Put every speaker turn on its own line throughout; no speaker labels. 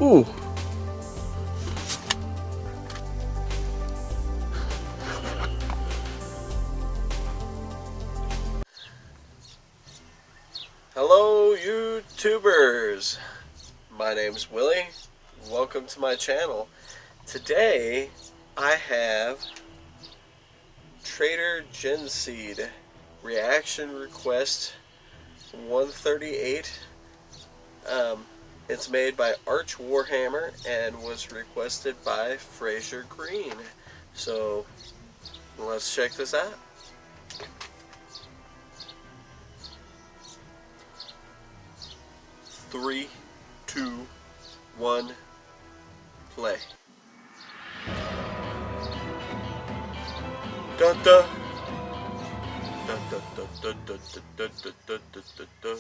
Ooh. Hello, YouTubers. My name's Willie. Welcome to my channel. Today, I have Traitor Gene reaction request 138. It's made by Arch Warhammer and was requested by Traitor Gene. So, let's check this out. Three, two, one, play. Dun dun. Dun dun dun dun dun dun dun dun dun dun dun.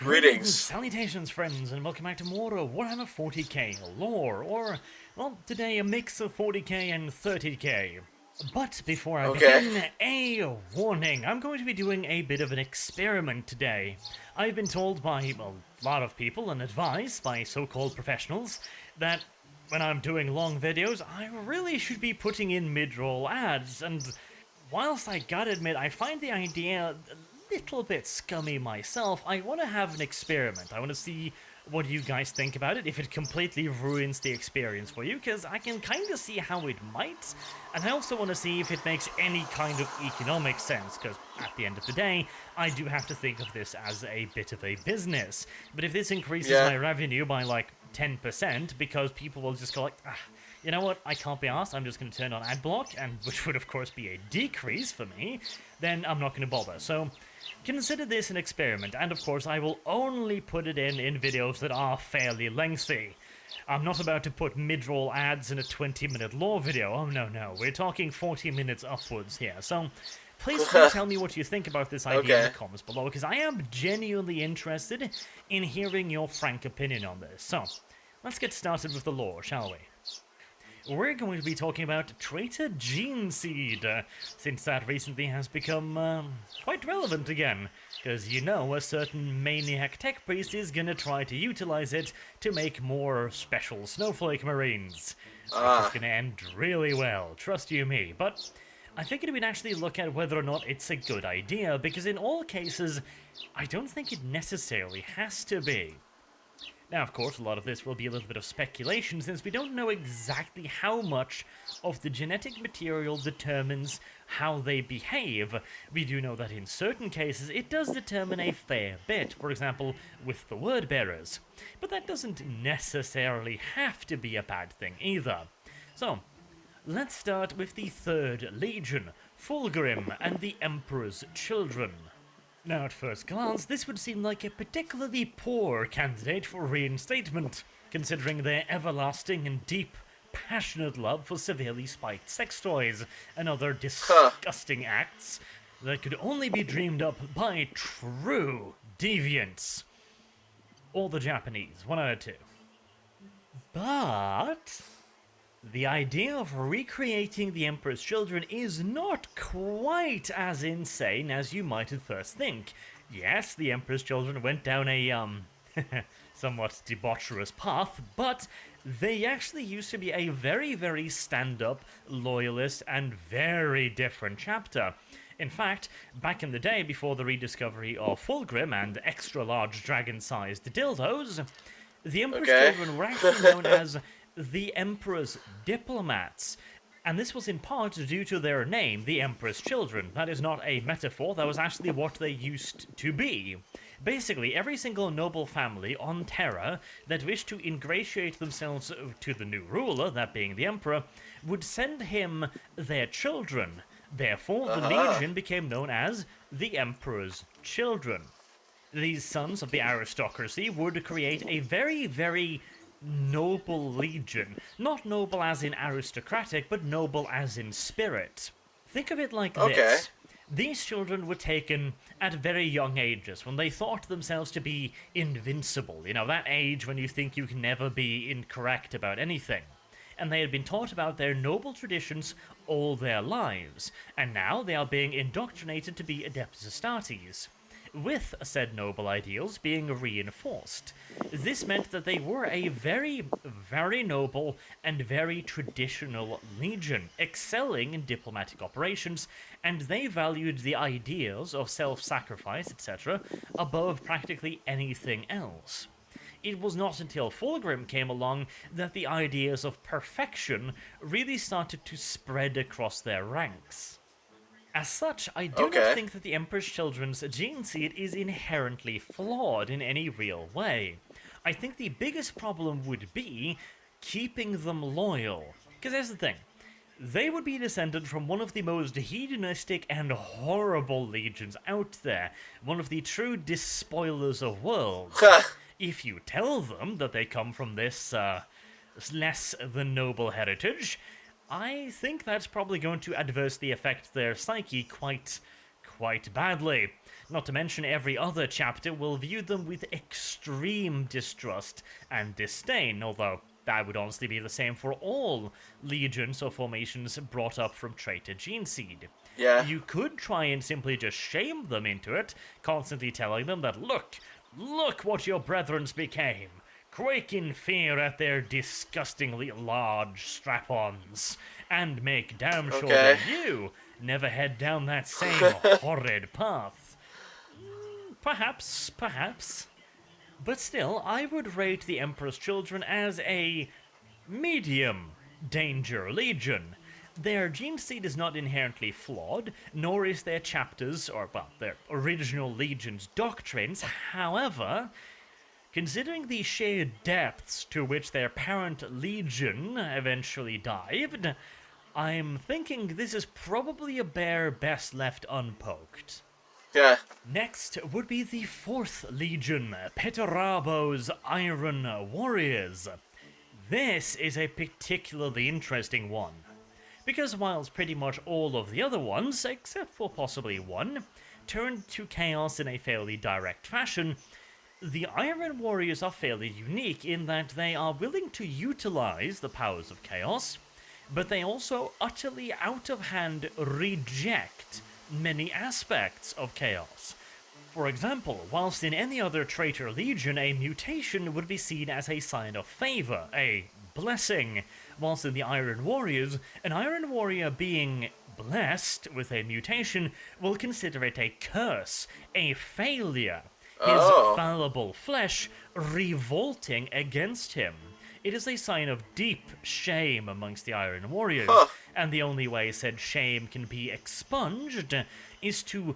Greetings.
Salutations, friends, and welcome back to more Warhammer 40k lore, or, well, today a mix of 40k and 30k. But before I begin, a warning. I'm going to be doing a bit of an experiment today. I've been told by a lot of people and advised by so-called professionals that when I'm doing long videos, I really should be putting in mid-roll ads, and whilst I gotta admit, I find the idea a little bit scummy myself. I want to have an experiment. I want to see what you guys think about it, if it completely ruins the experience for you, because I can kind of see how it might, and I also want to see if it makes any kind of economic sense, because at the end of the day, I do have to think of this as a bit of a business. But if this increases my revenue by like 10%, because people will just go like, you know what, I can't be arsed, I'm just going to turn on ad block, and which would of course be a decrease for me, then I'm not going to bother. So consider this an experiment, and of course I will only put it in videos that are fairly lengthy. I'm not about to put mid-roll ads in a 20-minute lore video. Oh no, we're talking 40 minutes upwards here. So please do tell me what you think about this idea in the comments below, because I am genuinely interested in hearing your frank opinion on this. So let's get started with the lore, shall we? We're going to be talking about Traitor Gene, since that recently has become quite relevant again, because you know a certain maniac tech priest is gonna try to utilize it to make more special snowflake marines. Which is gonna end really well, trust you me, but I figured we'd actually look at whether or not it's a good idea, because in all cases, I don't think it necessarily has to be. Now, of course, a lot of this will be a little bit of speculation, since we don't know exactly how much of the genetic material determines how they behave. We do know that in certain cases, it does determine a fair bit, for example, with the word bearers. But that doesn't necessarily have to be a bad thing either. So, let's start with the 3rd Legion, Fulgrim and the Emperor's Children. Now, at first glance, this would seem like a particularly poor candidate for reinstatement, considering their everlasting and deep, passionate love for severely spiked sex toys and other disgusting acts that could only be dreamed up by true deviants. Or the Japanese, one out of two. But the idea of recreating the Emperor's Children is not quite as insane as you might at first think. Yes, the Emperor's Children went down a, somewhat debaucherous path, but they actually used to be a very, very stand-up, loyalist, and very different chapter. In fact, back in the day, before the rediscovery of Fulgrim and extra-large dragon-sized dildos, the Emperor's Children were actually known as the Emperor's Diplomats, and this was in part due to their name, the Emperor's Children. That is not a metaphor, that was actually what they used to be. Basically, every single noble family on Terra that wished to ingratiate themselves to the new ruler, that being the Emperor, would send him their children. Therefore, the Legion became known as the Emperor's Children. These sons of the aristocracy would create a very, very noble legion. Not noble as in aristocratic, but noble as in spirit. Think of it like this. These children were taken at very young ages, when they thought themselves to be invincible. You know, that age when you think you can never be incorrect about anything. And they had been taught about their noble traditions all their lives, and now they are being indoctrinated to be Adeptus Astartes. with said noble ideals being reinforced. This meant that they were a very, very noble and very traditional legion, excelling in diplomatic operations, and they valued the ideas of self-sacrifice, etc., above practically anything else. It was not until Fulgrim came along that the ideas of perfection really started to spread across their ranks. As such, I do not
Okay.
think that the Emperor's Children's gene seed is inherently flawed in any real way. I think the biggest problem would be keeping them loyal. Because here's the thing. They would be descended from one of the most hedonistic and horrible legions out there, one of the true despoilers of worlds. If you tell them that they come from this less than noble heritage, I think that's probably going to adversely affect their psyche quite badly. Not to mention every other chapter will view them with extreme distrust and disdain, although that would honestly be the same for all legions or formations brought up from Traitor Gene seed.
Yeah.
You could try and simply just shame them into it, constantly telling them that, look what your brethrens became. Quake in fear at their disgustingly large strap-ons, and make damn sure that you never head down that same horrid path. Perhaps. But still, I would rate the Emperor's Children as a medium danger legion. Their gene seed is not inherently flawed, nor is their chapters, or, well, their original legion's doctrines. However, considering the sheer depths to which their parent legion eventually dived, I'm thinking this is probably a bear best left unpoked.
Yeah.
Next would be the 4th Legion, Peterabo's Iron Warriors. This is a particularly interesting one, because whilst pretty much all of the other ones, except for possibly one, turned to chaos in a fairly direct fashion, the Iron Warriors are fairly unique in that they are willing to utilize the powers of chaos, but they also utterly out of hand reject many aspects of chaos. For example, whilst in any other Traitor Legion a mutation would be seen as a sign of favor, a blessing, whilst in the Iron Warriors, an Iron Warrior being blessed with a mutation will consider it a curse, a failure, his fallible flesh revolting against him. It is a sign of deep shame amongst the Iron Warriors, and the only way said shame can be expunged is to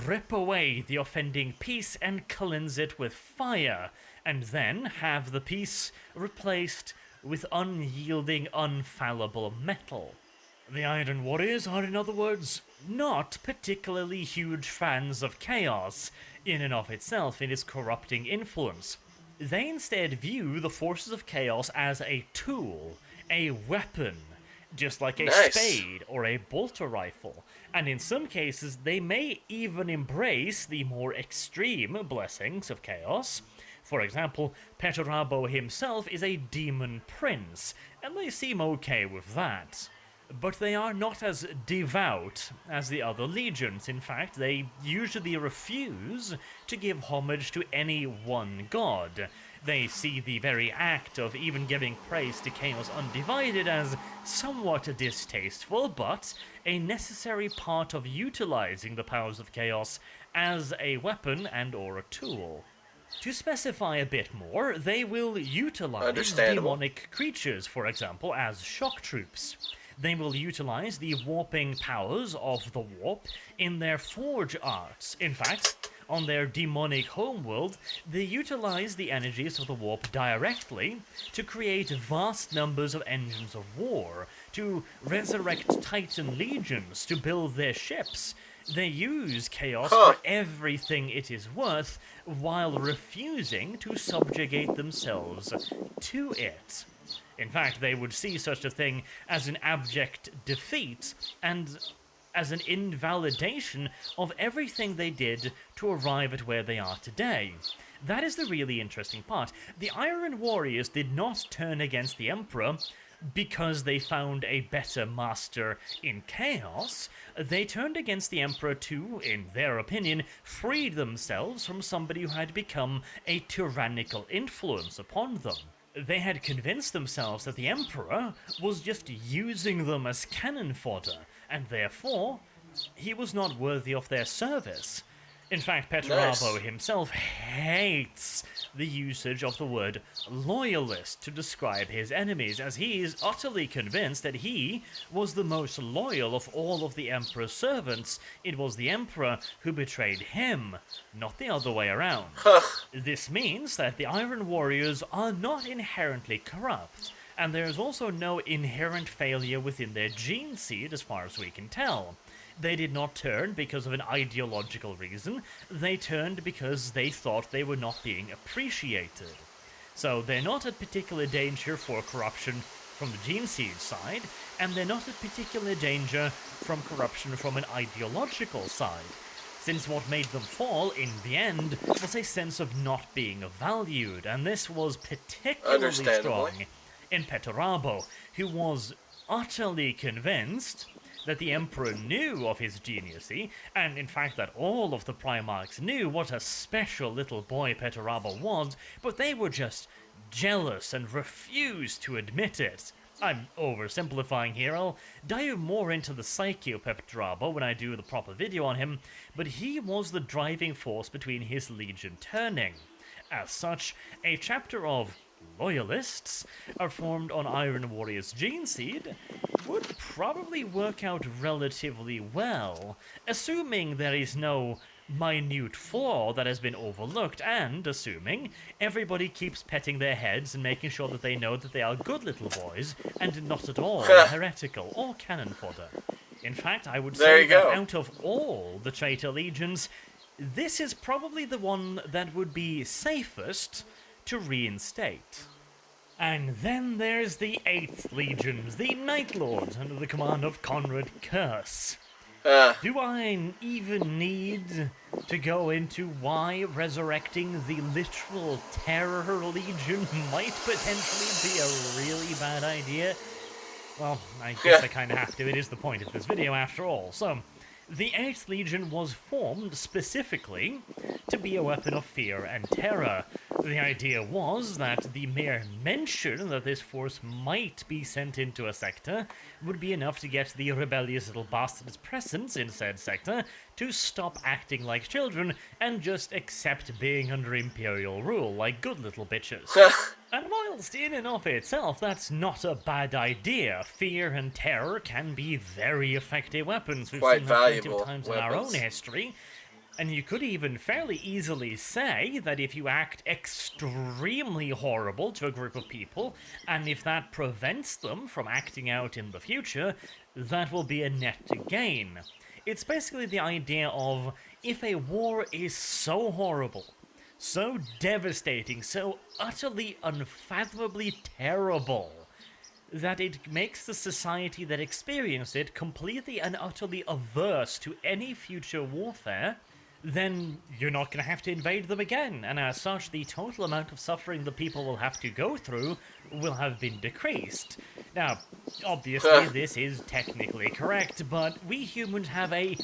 rip away the offending piece and cleanse it with fire, and then have the piece replaced with unyielding, unfallible metal. The Iron Warriors are, in other words, not particularly huge fans of chaos in and of itself in its corrupting influence. They instead view the forces of chaos as a tool, a weapon, just like a spade or a bolter rifle, and in some cases they may even embrace the more extreme blessings of chaos. For example, Peterabo himself is a demon prince, and they seem okay with that. But they are not as devout as the other legions. In fact, they usually refuse to give homage to any one god. They see the very act of even giving praise to Chaos Undivided as somewhat distasteful, but a necessary part of utilizing the powers of chaos as a weapon and or a tool. To specify a bit more, they will utilize demonic creatures, for example, as shock troops. They will utilize the warping powers of the warp in their forge arts. In fact, on their demonic homeworld, they utilize the energies of the warp directly to create vast numbers of engines of war, to resurrect Titan legions, to build their ships. They use chaos for everything it is worth, while refusing to subjugate themselves to it. In fact, they would see such a thing as an abject defeat and as an invalidation of everything they did to arrive at where they are today. That is the really interesting part. The Iron Warriors did not turn against the Emperor, because they found a better master in chaos, they turned against the Emperor to, in their opinion, free themselves from somebody who had become a tyrannical influence upon them. They had convinced themselves that the Emperor was just using them as cannon fodder, and therefore, he was not worthy of their service. In fact, Petrarabo himself hates the usage of the word loyalist to describe his enemies, as he is utterly convinced that he was the most loyal of all of the Emperor's servants. It was the Emperor who betrayed him, not the other way around. This means that the Iron Warriors are not inherently corrupt, and there is also no inherent failure within their gene seed as far as we can tell. They did not turn because of an ideological reason, they turned because they thought they were not being appreciated. So they're not at particular danger for corruption from the gene seed side, and they're not at particular danger from corruption from an ideological side, since what made them fall in the end was a sense of not being valued, and this was particularly strong in Petrarabo, who was utterly convinced that the Emperor knew of his geniussy, and in fact that all of the Primarchs knew what a special little boy Petrarabo was, but they were just jealous and refused to admit it. I'm oversimplifying here, I'll dive more into the psyche of Petrarabo when I do the proper video on him, but he was the driving force between his legion turning. As such, a chapter of loyalists are formed on Iron Warrior's gene seed would probably work out relatively well, assuming there is no minute flaw that has been overlooked, and assuming everybody keeps petting their heads and making sure that they know that they are good little boys and not at all heretical or cannon fodder. In fact, I would say that out of all the traitor legions, this is probably the one that would be safest to reinstate. And then there's the 8th Legion, the Night Lords, under the command of Conrad Curse. Do I even need to go into why resurrecting the literal Terror Legion might potentially be a really bad idea? Well, I guess I kind of have to. It is the point of this video after all. So, the 8th Legion was formed specifically to be a weapon of fear and terror. The idea was that the mere mention that this force might be sent into a sector would be enough to get the rebellious little bastards present in said sector to stop acting like children and just accept being under Imperial rule like good little bitches. And whilst in and of itself that's not a bad idea, fear and terror can be very effective weapons. We've seen that plenty of times in our own history. And you could even fairly easily say that if you act extremely horrible to a group of people, and if that prevents them from acting out in the future, that will be a net gain. It's basically the idea of, if a war is so horrible, so devastating, so utterly unfathomably terrible, that it makes the society that experienced it completely and utterly averse to any future warfare, then you're not going to have to invade them again, and as such, the total amount of suffering the people will have to go through will have been decreased. Now, obviously this is technically correct, but we humans have a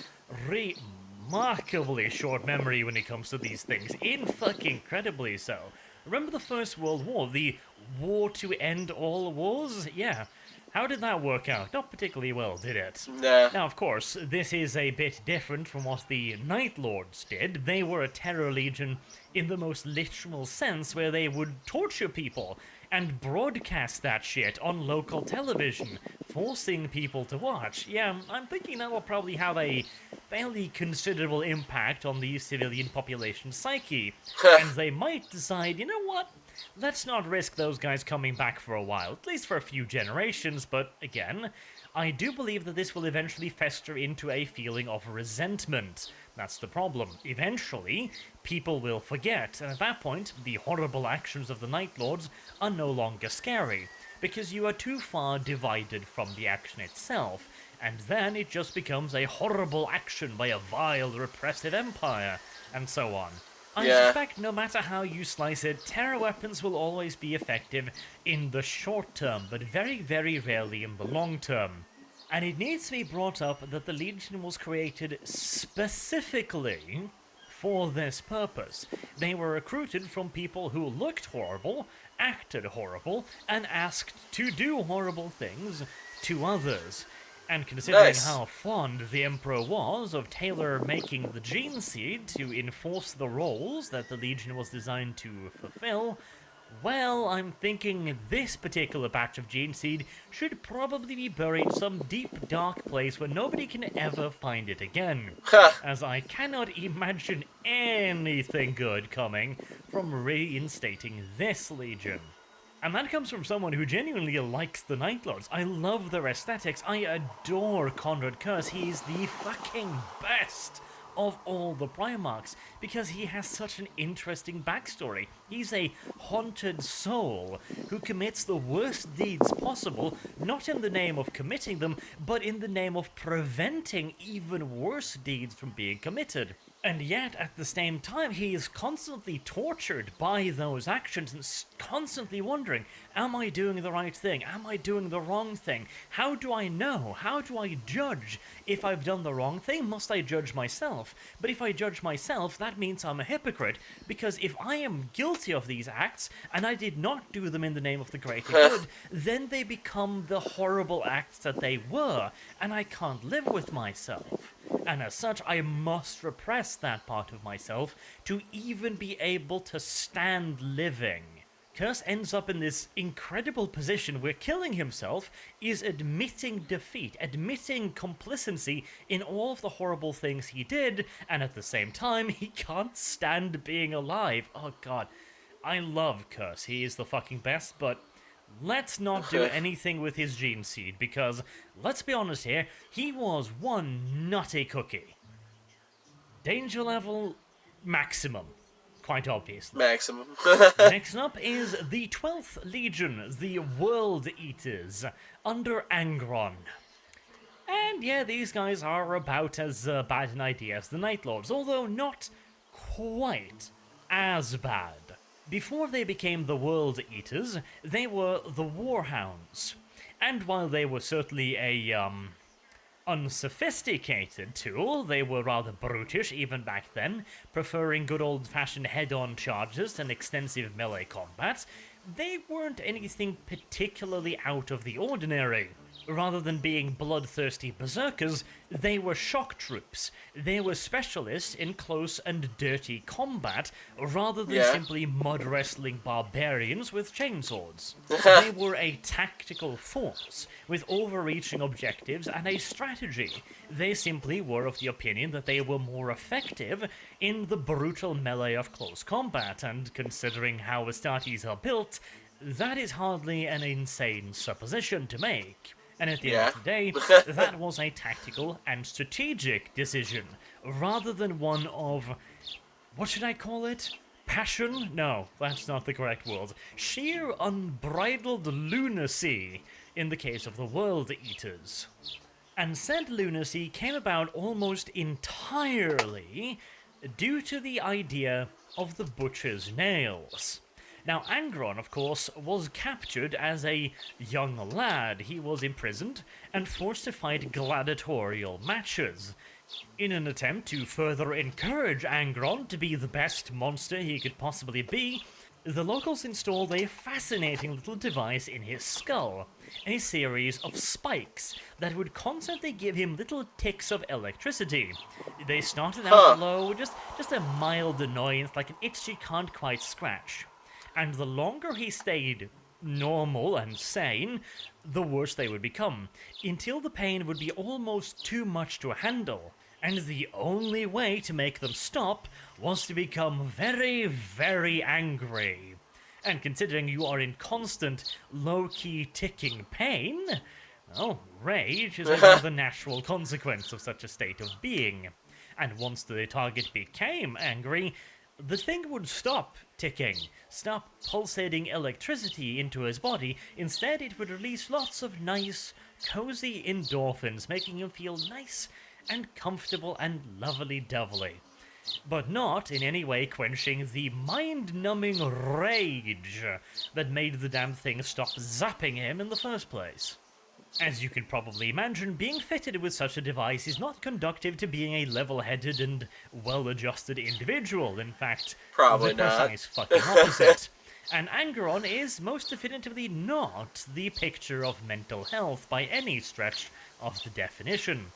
remarkably short memory when it comes to these things, incredibly so. Remember the First World War, the war to end all wars? Yeah. How did that work out? Not particularly well, did it?
Nah.
Now, of course, this is a bit different from what the Night Lords did. They were a terror legion in the most literal sense, where they would torture people and broadcast that shit on local television, forcing people to watch. Yeah, I'm thinking that will probably have a fairly considerable impact on the civilian population's psyche, and they might decide, you know what? Let's not risk those guys coming back for a while, at least for a few generations, but again, I do believe that this will eventually fester into a feeling of resentment. That's the problem. Eventually, people will forget, and at that point, the horrible actions of the Night Lords are no longer scary, because you are too far divided from the action itself, and then it just becomes a horrible action by a vile, repressive empire, and so on. I suspect no matter how you slice it, terror weapons will always be effective in the short term, but very, very rarely in the long term. And it needs to be brought up that the Legion was created specifically for this purpose. They were recruited from people who looked horrible, acted horrible, and asked to do horrible things to others. And considering how fond the Emperor was of tailor-making the gene seed to enforce the roles that the Legion was designed to fulfill, well, I'm thinking this particular batch of gene seed should probably be buried in some deep, dark place where nobody can ever find it again, as I cannot imagine anything good coming from reinstating this Legion. And that comes from someone who genuinely likes the Night Lords. I love their aesthetics. I adore Conrad Curse. He's the fucking best of all the Primarchs because he has such an interesting backstory. He's a haunted soul who commits the worst deeds possible, not in the name of committing them, but in the name of preventing even worse deeds from being committed. And yet, at the same time, he is constantly tortured by those actions and constantly wondering, am I doing the right thing? Am I doing the wrong thing? How do I know? How do I judge if I've done the wrong thing? Must I judge myself? But if I judge myself, that means I'm a hypocrite, because if I am guilty of these acts, and I did not do them in the name of the greater good, then they become the horrible acts that they were, and I can't live with myself. And as such, I must repress that part of myself to even be able to stand living. Curse ends up in this incredible position where killing himself is admitting defeat, admitting complicity in all of the horrible things he did, and at the same time, he can't stand being alive. Oh god, I love Curse, he is the fucking best, but let's not do anything with his gene seed, because, let's be honest here, he was one nutty cookie. Danger level, maximum. Quite obviously.
Maximum.
Next up is the 12th Legion, the World Eaters, under Angron. And yeah, these guys are about as bad an idea as the Night Lords, although not quite as bad. Before they became the World Eaters, they were the Warhounds. And while they were certainly a, unsophisticated tool, they were rather brutish even back then, preferring good old-fashioned head-on charges and extensive melee combat, they weren't anything particularly out of the ordinary. Rather than being bloodthirsty berserkers, they were shock troops. They were specialists in close and dirty combat, rather than simply mud-wrestling barbarians with chainswords. They were a tactical force, with overreaching objectives and a strategy. They simply were of the opinion that they were more effective in the brutal melee of close combat, and considering how Astartes are built, that is hardly an insane supposition to make. And at the end of the day, that was a tactical and strategic decision, rather than one of, what should I call it? Passion? No, that's not the correct word. Sheer unbridled lunacy, in the case of the World Eaters. And said lunacy came about almost entirely due to the idea of the butcher's nails. Now, Angron, of course, was captured as a young lad. He was imprisoned and forced to fight gladiatorial matches. In an attempt to further encourage Angron to be the best monster he could possibly be, the locals installed a fascinating little device in his skull, a series of spikes that would constantly give him little ticks of electricity. They started out low, just a mild annoyance, like an itch you can't quite scratch. And the longer he stayed normal and sane, the worse they would become, until the pain would be almost too much to handle. And the only way to make them stop was to become very, very angry. And considering you are in constant, low-key ticking pain, well, rage is another natural consequence of such a state of being. And once the target became angry, the thing would stop ticking, stop pulsating electricity into his body. Instead, it would release lots of nice, cozy endorphins, making him feel nice and comfortable and lovely-dovely. but not in any way quenching the mind-numbing rage that made the damn thing stop zapping him in the first place. As you can probably imagine, being fitted with such a device is not conducive to being a level-headed and well-adjusted individual. In fact,
Probably
the
not.
precise fucking opposite. And Angron is most definitively not the picture of mental health by any stretch of the definition.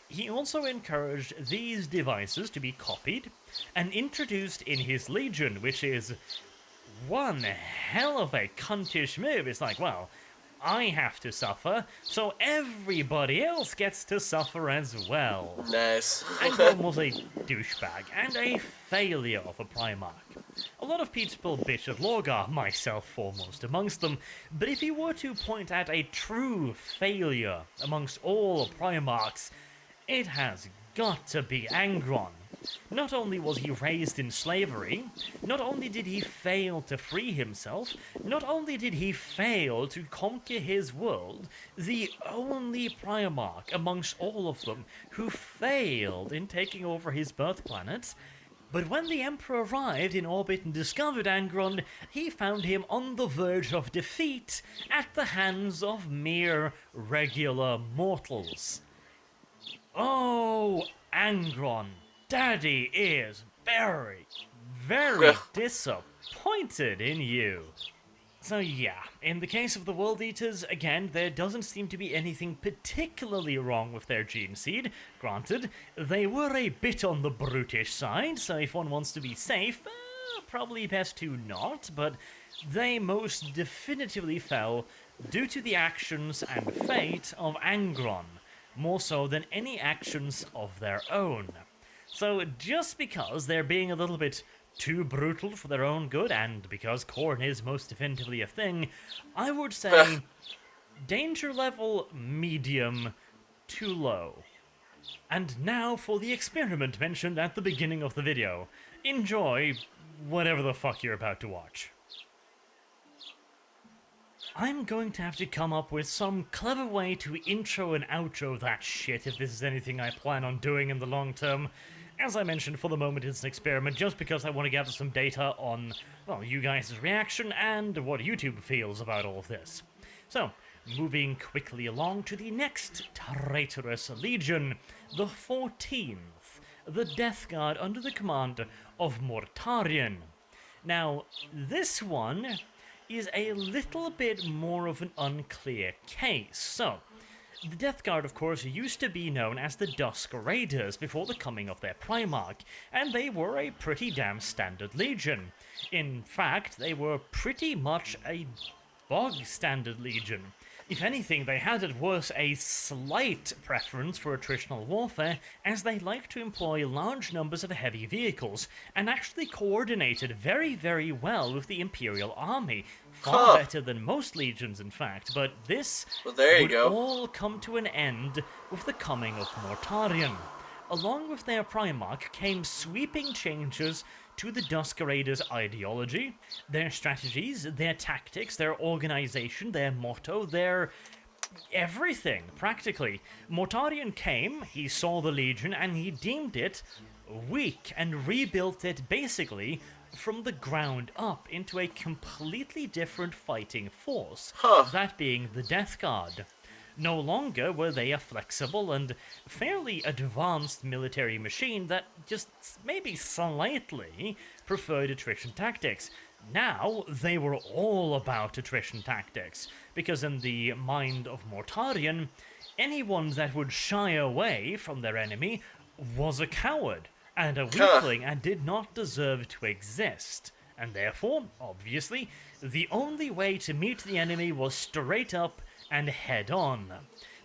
He also encouraged these devices to be copied and introduced in his Legion, which is one hell of a cuntish move. It's like, well, I have to suffer, so everybody else gets to suffer as well.
Nice.
Angron was a douchebag and a failure of a Primarch. A lot of people bitch at Lorgar, myself foremost amongst them, but if you were to point at a true failure amongst all Primarchs, it has got to be Angron. Not only was he raised in slavery, not only did he fail to free himself, not only did he fail to conquer his world, the only Primarch amongst all of them who failed in taking over his birth planet. But when the Emperor arrived in orbit and discovered Angron, he found him on the verge of defeat at the hands of mere regular mortals. Oh, Angron, Daddy is very, very disappointed in you. So yeah, in the case of the World Eaters, again, there doesn't seem to be anything particularly wrong with their gene seed. Granted, they were a bit on the brutish side, so if one wants to be safe, probably best to not, but they most definitively fell due to the actions and fate of Angron, more so than any actions of their own. So just because they're being a little bit too brutal for their own good, and because Khorne is most definitively a thing, I would say danger level medium to low. And now for the experiment mentioned at the beginning of the video. Enjoy whatever the fuck you're about to watch. I'm going to have to come up with some clever way to intro and outro that shit if this is anything I plan on doing in the long term. As I mentioned, for the moment it's an experiment just because I want to gather some data on, well, you guys' reaction and what YouTube feels about all of this. So, moving quickly along to the next traitorous legion, the 14th, the Death Guard under the command of Mortarion. Now, this one is a little bit more of an unclear case. So, the Death Guard, of course, used to be known as the Dusk Raiders before the coming of their Primarch, and they were a pretty damn standard legion. In fact, they were pretty much a bog-standard legion. If anything, they had at worst a slight preference for attritional warfare, as they liked to employ large numbers of heavy vehicles, and actually coordinated very, very well with the Imperial Army. Far better than most legions, in fact, but this would all come to an end with the coming of Mortarion. Along with their Primarch came sweeping changes to the Dusk Raiders' ideology, their strategies, their tactics, their organization, their motto, their everything, practically. Mortarion came, he saw the Legion, and he deemed it weak and rebuilt it basically from the ground up into a completely different fighting force, that being the Death Guard. No longer were they a flexible and fairly advanced military machine that just maybe slightly preferred attrition tactics. Now they were all about attrition tactics, because in the mind of Mortarion, anyone that would shy away from their enemy was a coward and a weakling and did not deserve to exist. And therefore, obviously, the only way to meet the enemy was straight up and head on.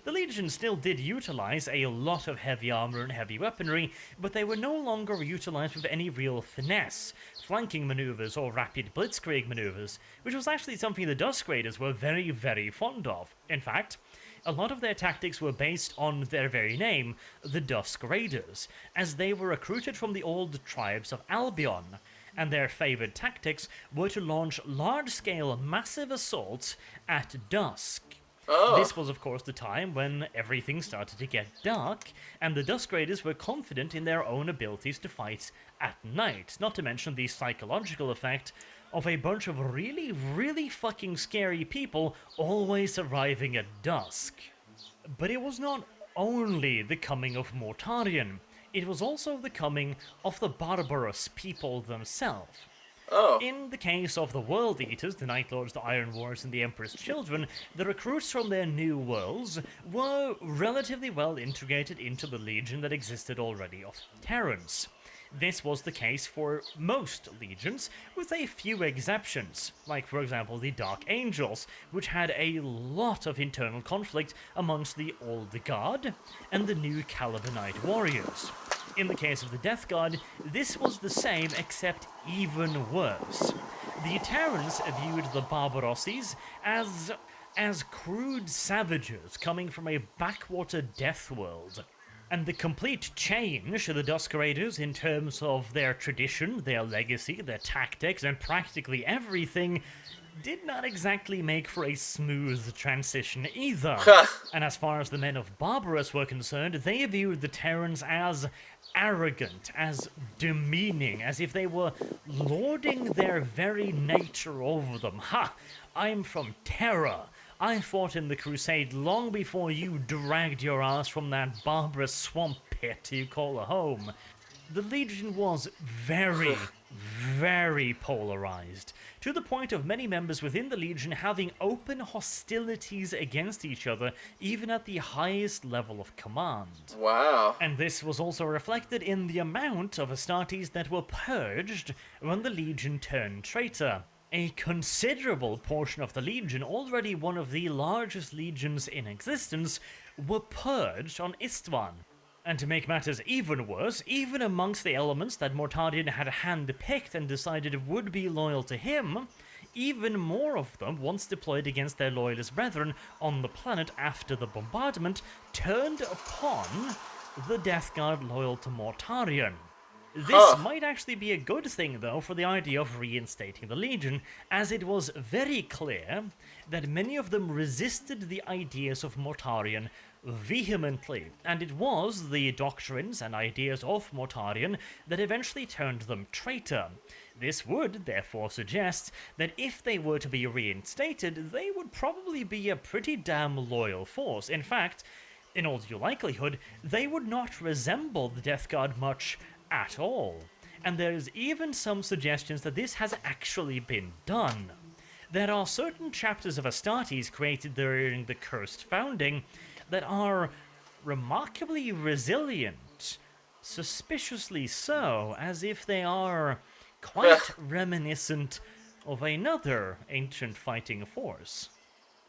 The Legion still did utilize a lot of heavy armor and heavy weaponry, but they were no longer utilized with any real finesse, flanking maneuvers or rapid blitzkrieg maneuvers, which was actually something the Dusk Raiders were very, very fond of. In fact, a lot of their tactics were based on their very name, the Dusk Raiders, as they were recruited from the old tribes of Albion, and their favoured tactics were to launch large-scale massive assaults at dusk.
Oh.
This was, of course, the time when everything started to get dark, and the Dusk Raiders were confident in their own abilities to fight at night, not to mention the psychological effect of a bunch of really, really fucking scary people always arriving at dusk. But it was not only the coming of Mortarion, it was also the coming of the barbarous people themselves.
Oh.
In the case of the World Eaters, the Night Lords, the Iron Wars, and the Emperor's Children, the recruits from their new worlds were relatively well integrated into the legion that existed already of Terrans. This was the case for most legions, with a few exceptions, like for example the Dark Angels, which had a lot of internal conflict amongst the Old Guard and the new Calibanite warriors. In the case of the Death Guard, this was the same except even worse. The Terrans viewed the Barbarosses as crude savages coming from a backwater death world. And the complete change to the Dusk Raiders in terms of their tradition, their legacy, their tactics, and practically everything did not exactly make for a smooth transition either. And as far as the men of Barbarous were concerned, they viewed the Terrans as arrogant, as demeaning, as if they were lording their very nature over them. Ha! I'm from Terra. I fought in the Crusade long before you dragged your ass from that barbarous swamp pit you call a home. The Legion was very, very polarized, to the point of many members within the Legion having open hostilities against each other, even at the highest level of command.
Wow.
And this was also reflected in the amount of Astartes that were purged when the Legion turned traitor. A considerable portion of the Legion, already one of the largest legions in existence, were purged on Istvan. And to make matters even worse, even amongst the elements that Mortarion had hand-picked and decided would be loyal to him, even more of them, once deployed against their loyalist brethren on the planet after the bombardment, turned upon the Death Guard loyal to Mortarion. This might actually be a good thing, though, for the idea of reinstating the Legion, as it was very clear that many of them resisted the ideas of Mortarion vehemently, and it was the doctrines and ideas of Mortarion that eventually turned them traitor. This would, therefore, suggest that if they were to be reinstated, they would probably be a pretty damn loyal force. In fact, in all due likelihood, they would not resemble the Death Guard much at all, and there's even some suggestions that this has actually been done. There are certain chapters of Astartes created during the Cursed Founding that are remarkably resilient, suspiciously so, as if they are quite reminiscent of another ancient fighting force.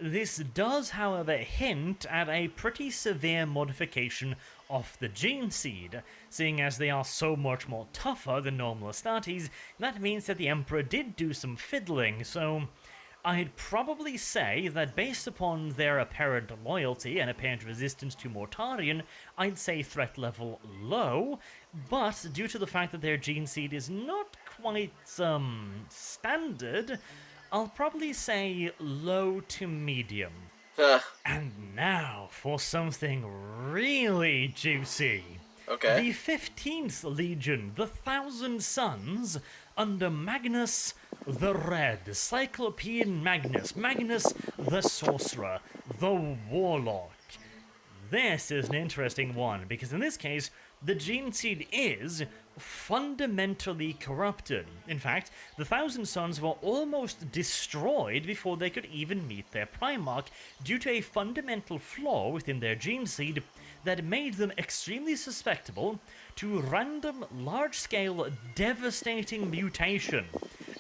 This does, however, hint at a pretty severe modification of the gene seed. Seeing as they are so much more tougher than normal Astartes, that means that the Emperor did do some fiddling, so I'd probably say that based upon their apparent loyalty and apparent resistance to Mortarion, I'd say threat level low, but due to the fact that their gene seed is not quite, standard, I'll probably say low to medium. And now for something really juicy.
Okay.
The 15th Legion, the Thousand Sons, under Magnus the Red, Cyclopean Magnus, Magnus the Sorcerer, the Warlock. This is an interesting one, because in this case, the gene seed is fundamentally corrupted. In fact, the Thousand Sons were almost destroyed before they could even meet their Primarch due to a fundamental flaw within their gene seed that made them extremely susceptible to random, large-scale, devastating mutation.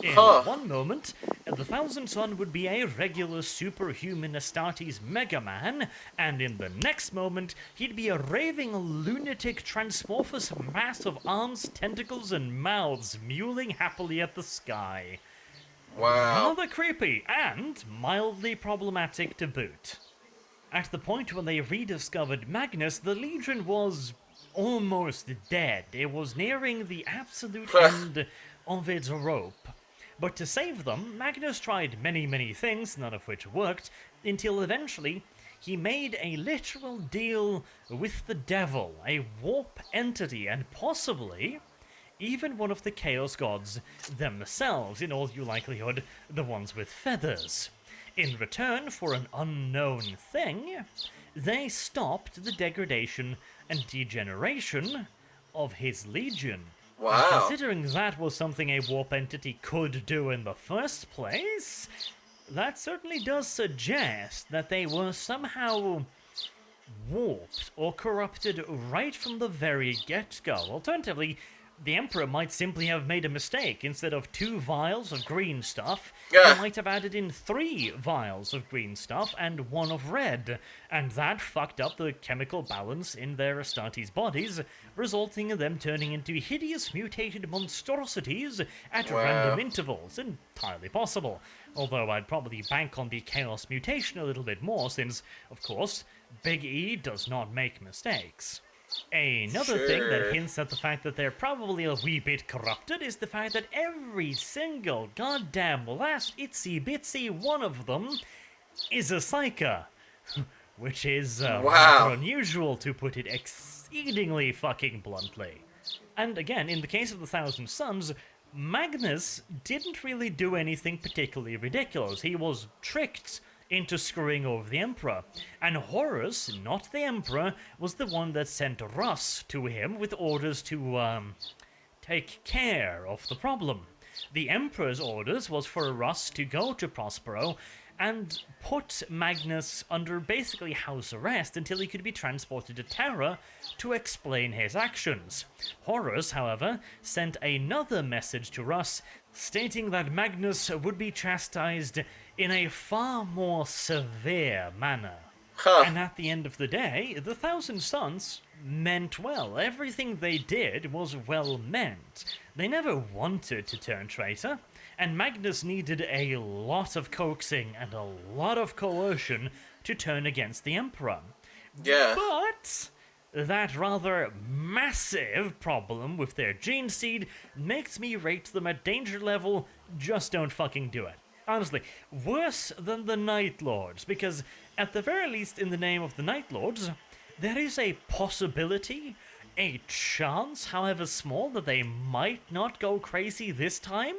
In one moment, the Thousand Son would be a regular superhuman Astartes Mega Man, and in the next moment, he'd be a raving lunatic transmorphous mass of arms, tentacles, and mouths mewling happily at the sky.
Wow.
Rather creepy, and mildly problematic to boot. At the point when they rediscovered Magnus, the Legion was almost dead. It was nearing the absolute end of its rope. But to save them, Magnus tried many things, none of which worked, until eventually he made a literal deal with the devil, a warp entity, and possibly even one of the Chaos Gods themselves, in all due likelihood, the ones with feathers. In return for an unknown thing, they stopped the degradation and degeneration of his legion.
Wow.
And considering that was something a warp entity could do in the first place, that certainly does suggest that they were somehow warped or corrupted right from the very get-go. Alternatively, the Emperor might simply have made a mistake. Instead of 2 vials of green stuff, he might have added in 3 vials of green stuff and 1 of red, and that fucked up the chemical balance in their Astartes' bodies, resulting in them turning into hideous mutated monstrosities at random intervals. Entirely possible. Although I'd probably bank on the Chaos mutation a little bit more, since, of course, Big E does not make mistakes. Another thing that hints at the fact that they're probably a wee bit corrupted is the fact that every single goddamn last itsy bitsy one of them is a Psyker, which is rather unusual, to put it exceedingly fucking bluntly. And again, in the case of the Thousand Sons, Magnus didn't really do anything particularly ridiculous. He was tricked into screwing over the Emperor, and Horus, not the Emperor, was the one that sent Russ to him with orders to take care of the problem. The Emperor's orders was for Russ to go to Prospero and put Magnus under basically house arrest until he could be transported to Terra to explain his actions. Horus, however, sent another message to Russ stating that Magnus would be chastised in a far more severe manner. And at the end of the day, the Thousand Sons meant well. Everything they did was well meant. They never wanted to turn traitor, and Magnus needed a lot of coaxing and a lot of coercion to turn against the Emperor.
Yeah.
But that rather massive problem with their gene seed makes me rate them at danger level, just don't fucking do it. Honestly, worse than the Night Lords, because at the very least in the name of the Night Lords, there is a possibility, a chance, however small, that they might not go crazy this time.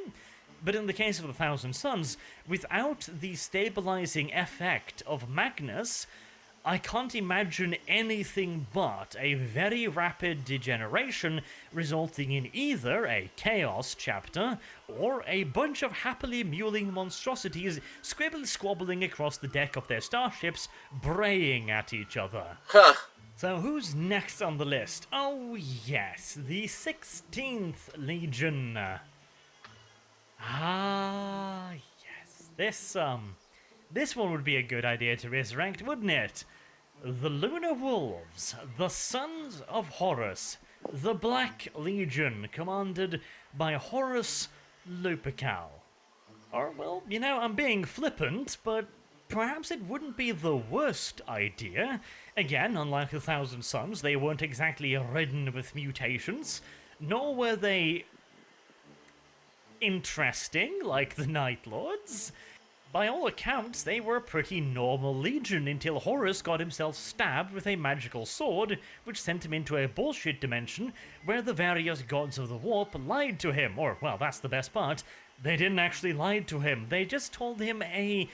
But in the case of the Thousand Sons, without the stabilizing effect of Magnus, I can't imagine anything but a very rapid degeneration resulting in either a Chaos chapter or a bunch of happily mewling monstrosities squabbling across the deck of their starships, braying at each other. So who's next on the list? Oh yes, the 16th Legion. Ah yes, this one would be a good idea to resurrect, wouldn't it? The Lunar Wolves, the Sons of Horus, the Black Legion, commanded by Horus Lupercal. Or, well, you know, I'm being flippant, but perhaps it wouldn't be the worst idea. Again, unlike the Thousand Sons, they weren't exactly ridden with mutations, nor were they interesting like the Night Lords. By all accounts, they were a pretty normal legion until Horus got himself stabbed with a magical sword, which sent him into a bullshit dimension where the various gods of the warp lied to him. Or, well, that's the best part. They didn't actually lie to him. They just told him a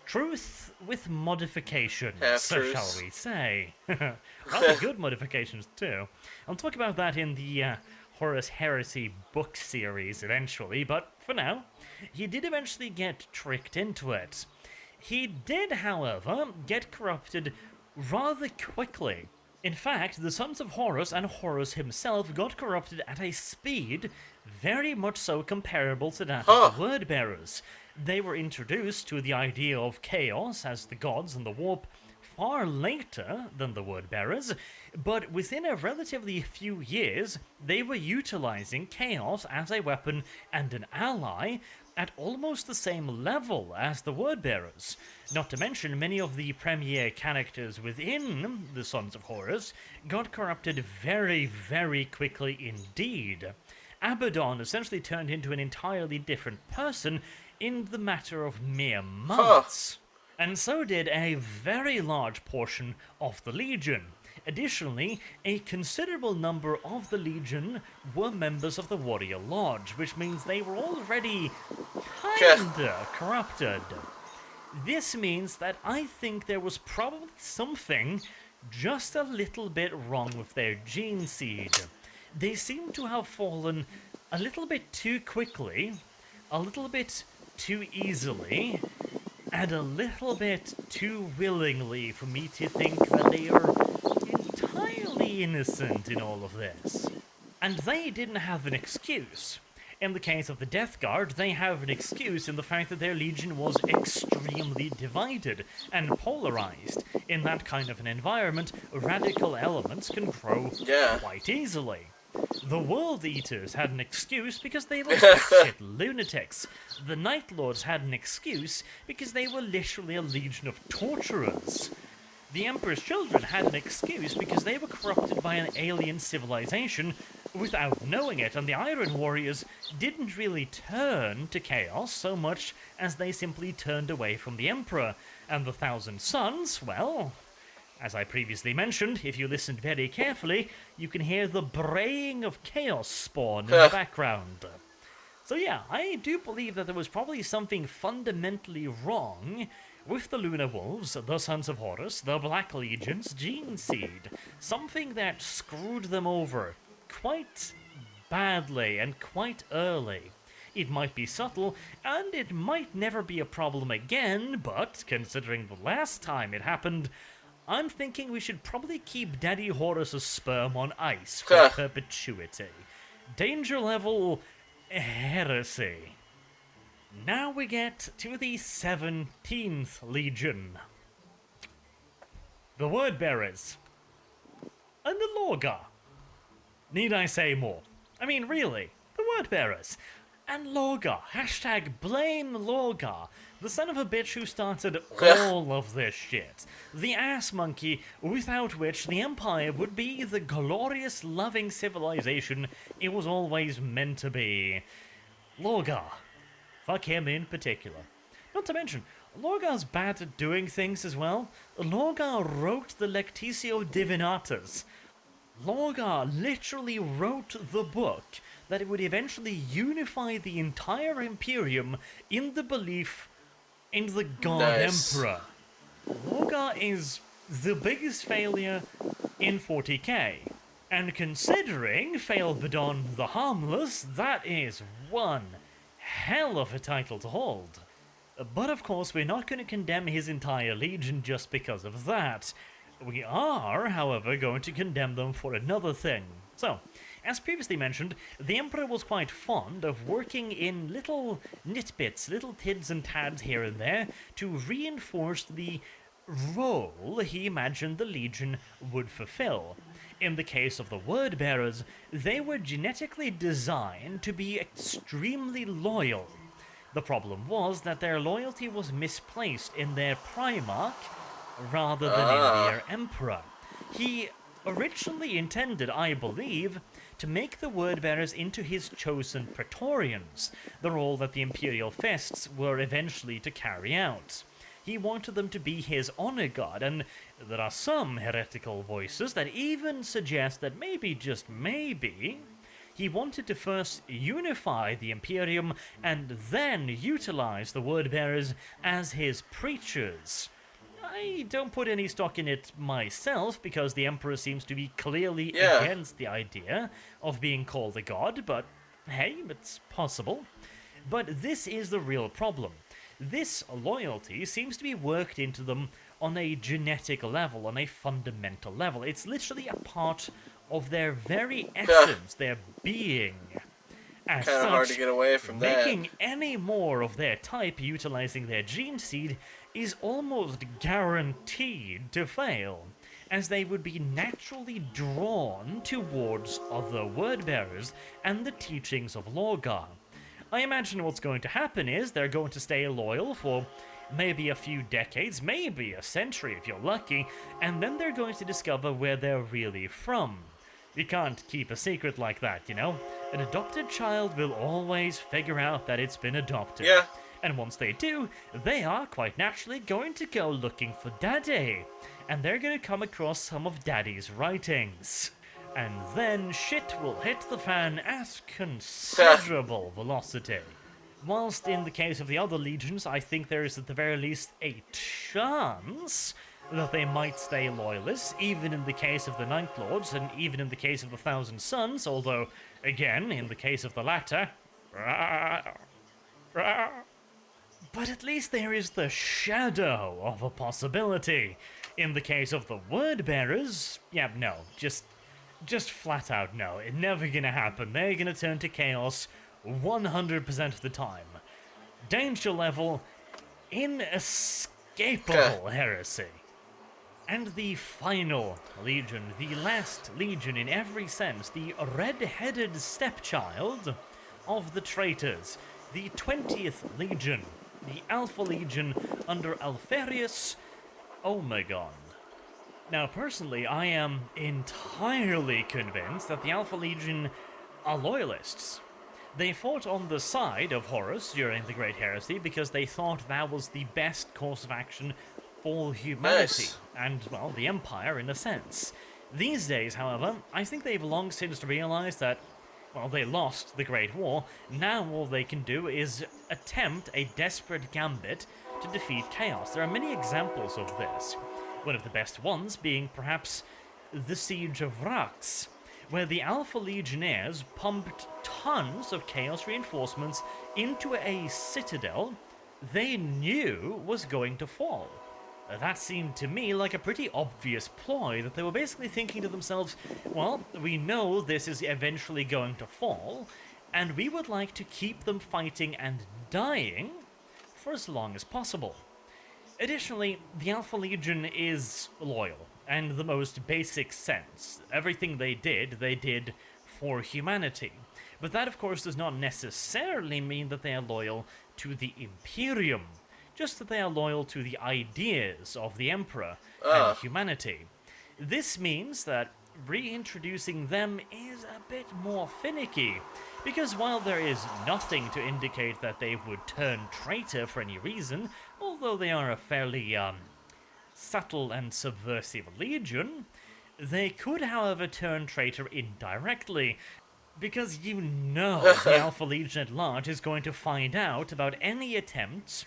truth with modifications, so shall we say. Rather good modifications, too. I'll talk about that in the Horus Heresy book series eventually, but for now, he did eventually get tricked into it. He did, however, get corrupted rather quickly. In fact, the Sons of Horus and Horus himself got corrupted at a speed very much so comparable to that of the Word-Bearers. They were introduced to the idea of chaos as the gods and the warp far later than the Word-Bearers, but within a relatively few years, they were utilizing chaos as a weapon and an ally at almost the same level as the Word-Bearers. Not to mention, many of the premier characters within the Sons of Horus got corrupted very, very quickly indeed. Abaddon essentially turned into an entirely different person in the matter of mere
Huh.
months. And so did a very large portion of the Legion. Additionally, a considerable number of the Legion were members of the Warrior Lodge, which means they were already kinda corrupted. This means that I think there was probably something just a little bit wrong with their gene seed. They seem to have fallen a little bit too quickly, a little bit too easily, and a little bit too willingly for me to think that they are entirely innocent in all of this. And they didn't have an excuse. In the case of the Death Guard, they have an excuse in the fact that their legion was extremely divided and polarized. In that kind of an environment, radical elements can grow quite easily. The World Eaters had an excuse because they were shit lunatics. The Night Lords had an excuse because they were literally a legion of torturers. The Emperor's Children had an excuse because they were corrupted by an alien civilization without knowing it, and the Iron Warriors didn't really turn to chaos so much as they simply turned away from the Emperor. And the Thousand Sons, well, as I previously mentioned, if you listened very carefully, you can hear the braying of chaos spawn in the background. So yeah, I do believe that there was probably something fundamentally wrong with the Lunar Wolves, the Sons of Horus, the Black Legion's gene seed. Something that screwed them over quite badly and quite early. It might be subtle, and it might never be a problem again, but considering the last time it happened, I'm thinking we should probably keep Daddy Horus's sperm on ice for perpetuity. Danger level heresy. Now we get to the 17th Legion. The Wordbearers. And the Lorgar. Need I say more? I mean, really, the Wordbearers. And Lorgar. Hashtag blame Lorgar. The son of a bitch who started all of this shit. The ass monkey without which the Empire would be the glorious, loving civilization it was always meant to be. Lorgar. Fuck him in particular. Not to mention, Lorgar's bad at doing things as well. Lorgar wrote the Lectitio Divinatus. Lorgar literally wrote the book that would eventually unify the entire Imperium in the belief in the God Emperor. Lorgar is the biggest failure in 40k. And considering Fail-Badon the Harmless, that is one hell of a title to hold. But of course, we're not going to condemn his entire legion just because of that. We are, however, going to condemn them for another thing. So, as previously mentioned, the Emperor was quite fond of working in little nitbits, little tids and tads here and there, to reinforce the role he imagined the Legion would fulfill. In the case of the Wordbearers, they were genetically designed to be extremely loyal. The problem was that their loyalty was misplaced in their Primarch rather than in their Emperor. He originally intended, I believe, to make the Wordbearers into his chosen Praetorians, the role that the Imperial Fists were eventually to carry out. He wanted them to be his honor guard, and there are some heretical voices that even suggest that maybe, just maybe, he wanted to first unify the Imperium and then utilize the Wordbearers as his preachers. I don't put any stock in it myself, because the Emperor seems to be clearly against the idea of being called a god, but hey, it's possible. But this is the real problem. This loyalty seems to be worked into them on a genetic level, on a fundamental level. It's literally a part of their very essence, their being. As
kind of hard to get away from
making any more of their type utilizing their gene seed is almost guaranteed to fail, as they would be naturally drawn towards other Wordbearers and the teachings of Lorgar. I imagine what's going to happen is they're going to stay loyal for maybe a few decades, maybe a century if you're lucky, and then they're going to discover where they're really from. You can't keep a secret like that, you know? An adopted child will always figure out that it's been adopted.
Yeah.
And once they do, they are quite naturally going to go looking for Daddy. And they're going to come across some of Daddy's writings. And then shit will hit the fan at considerable velocity. Whilst in the case of the other legions, I think there is at the very least a chance that they might stay loyalists, even in the case of the Ninth Lords, and even in the case of the Thousand Sons, although, again, in the case of the latter... But at least there is the shadow of a possibility. In the case of the Word-Bearers, yeah, no, just flat out no. It's never gonna happen. They're gonna turn to chaos 100% of the time. Danger level, inescapable heresy. And the final legion, the last legion in every sense, the red-headed stepchild of the traitors, the 20th legion, the Alpha Legion under Alfarius Omegon. Now, personally, I am entirely convinced that the Alpha Legion are loyalists. They fought on the side of Horus during the Great Heresy because they thought that was the best course of action for humanity, and, well, the Empire in a sense. These days, however, I think they've long since realized that, well, they lost the Great War. Now all they can do is attempt a desperate gambit to defeat chaos. There are many examples of this. One of the best ones being perhaps the Siege of Rax, where the Alpha Legionnaires pumped tons of chaos reinforcements into a citadel they knew was going to fall. That seemed to me like a pretty obvious ploy, that they were basically thinking to themselves, well, we know this is eventually going to fall, and we would like to keep them fighting and dying for as long as possible. Additionally, the Alpha Legion is loyal, and the most basic sense. Everything they did for humanity. But that, of course, does not necessarily mean that they are loyal to the Imperium. Just that they are loyal to the ideas of the Emperor and humanity. This means that reintroducing them is a bit more finicky, because while there is nothing to indicate that they would turn traitor for any reason, although they are a fairly subtle and subversive legion, they could, however, turn traitor indirectly, because you know the Alpha Legion at large is going to find out about any attempts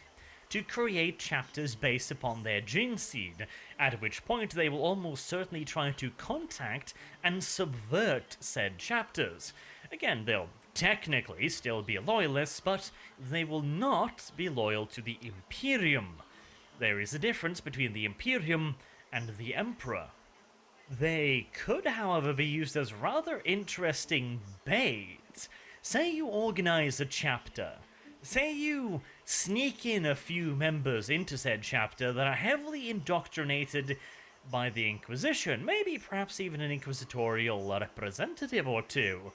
to create chapters based upon their gene seed, at which point they will almost certainly try to contact and subvert said chapters. Again, they'll technically still be loyalists, but they will not be loyal to the Imperium. There is a difference between the Imperium and the Emperor. They could, however, be used as rather interesting bait. Say you organize a chapter. Say you sneak in a few members into said chapter that are heavily indoctrinated by the Inquisition, maybe perhaps even an inquisitorial representative or two,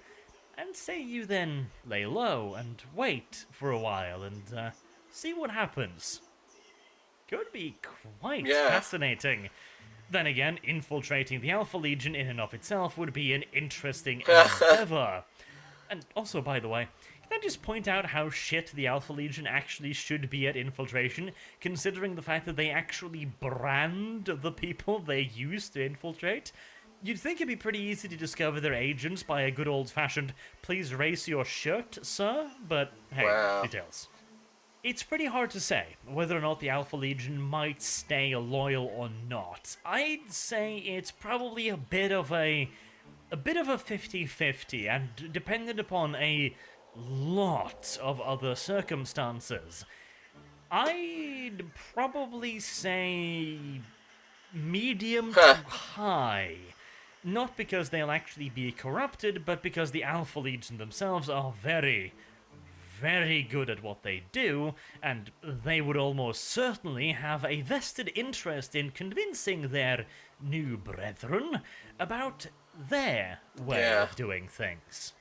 and say you then lay low and wait for a while and see what happens. Could be quite fascinating. Then again, infiltrating the Alpha Legion in and of itself would be an interesting endeavor. And also, by the way, can I just point out how shit the Alpha Legion actually should be at infiltration, considering the fact that they actually brand the people they use to infiltrate? You'd think it'd be pretty easy to discover their agents by a good old-fashioned, please race your shirt, sir, but hey, details. It's pretty hard to say whether or not the Alpha Legion might stay loyal or not. I'd say it's probably a bit of a 50-50, and dependent upon a lot of other circumstances. I'd probably say medium to high. Not because they'll actually be corrupted, but because the Alpha Legion themselves are very, very good at what they do, and they would almost certainly have a vested interest in convincing their new brethren about their way of doing things.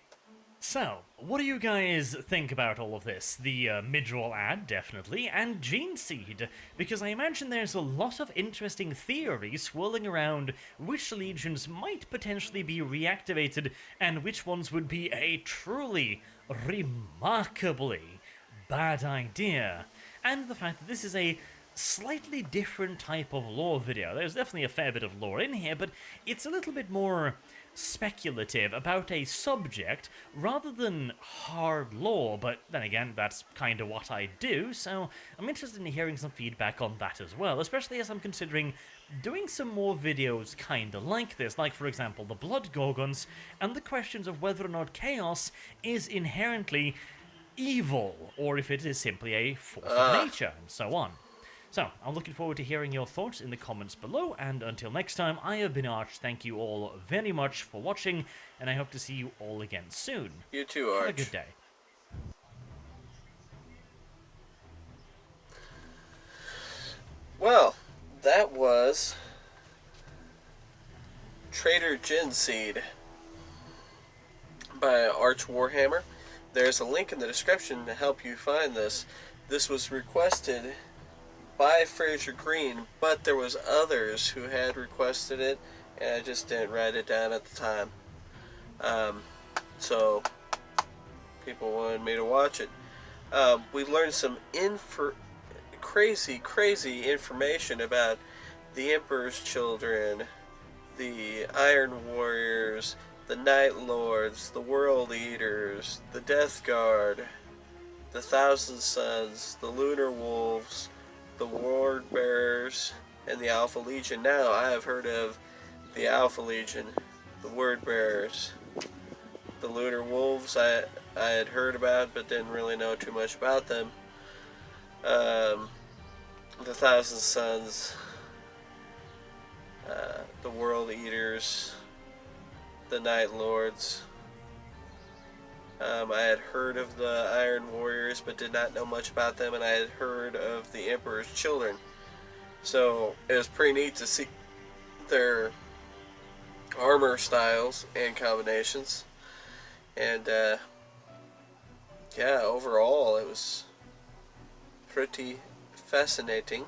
So, what do you guys think about all of this? The mid-roll ad, definitely, and Gene Seed, because I imagine there's a lot of interesting theories swirling around which legions might potentially be reactivated and which ones would be a truly remarkably bad idea. And the fact that this is a slightly different type of lore video. There's definitely a fair bit of lore in here, but it's a little bit more speculative about a subject rather than hard lore, but then again, that's kind of what I do, so I'm interested in hearing some feedback on that as well, especially as I'm considering doing some more videos kinda like this, like for example the Blood Gorgons, and the questions of whether or not Chaos is inherently evil, or if it is simply a force of nature, and so on. So, I'm looking forward to hearing your thoughts in the comments below, and until next time, I have been Arch. Thank you all very much for watching, and I hope to see you all again soon.
You too, Arch.
Have a good day.
Well, that was Traitor Gene Seed by Arch Warhammer. There's a link in the description to help you find this. This was requested by Fraser Green, but there was others who had requested it, and I just didn't write it down at the time. So people wanted me to watch it. We learned some crazy information about the Emperor's Children, the Iron Warriors, the Night Lords, the World Eaters, the Death Guard, the Thousand Suns, the Lunar Wolves, the Word Bearers, and the Alpha Legion. Now, I have heard of the Alpha Legion, the Word Bearers, the Lunar Wolves I had heard about, but didn't really know too much about them. The Thousand Suns, the World Eaters, the Night Lords. I had heard of the Iron Warriors, but did not know much about them, and I had heard of the Emperor's Children. So it was pretty neat to see their armor styles and combinations. And yeah, overall it was pretty fascinating.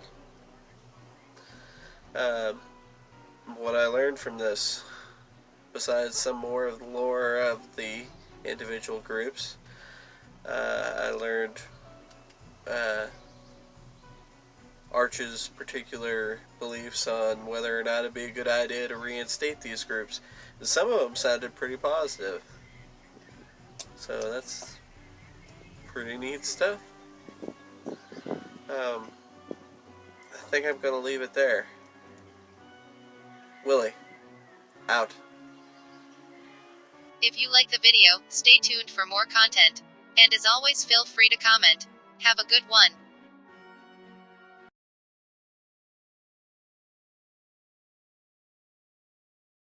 What I learned from this, besides some more of the lore of the individual groups, I learned Arch's particular beliefs on whether or not it'd be a good idea to reinstate these groups. And some of them sounded pretty positive. So that's pretty neat stuff. I think I'm going to leave it there. Willie, out.
If you like the video, stay tuned for more content. And as always, feel free to comment. Have a good one.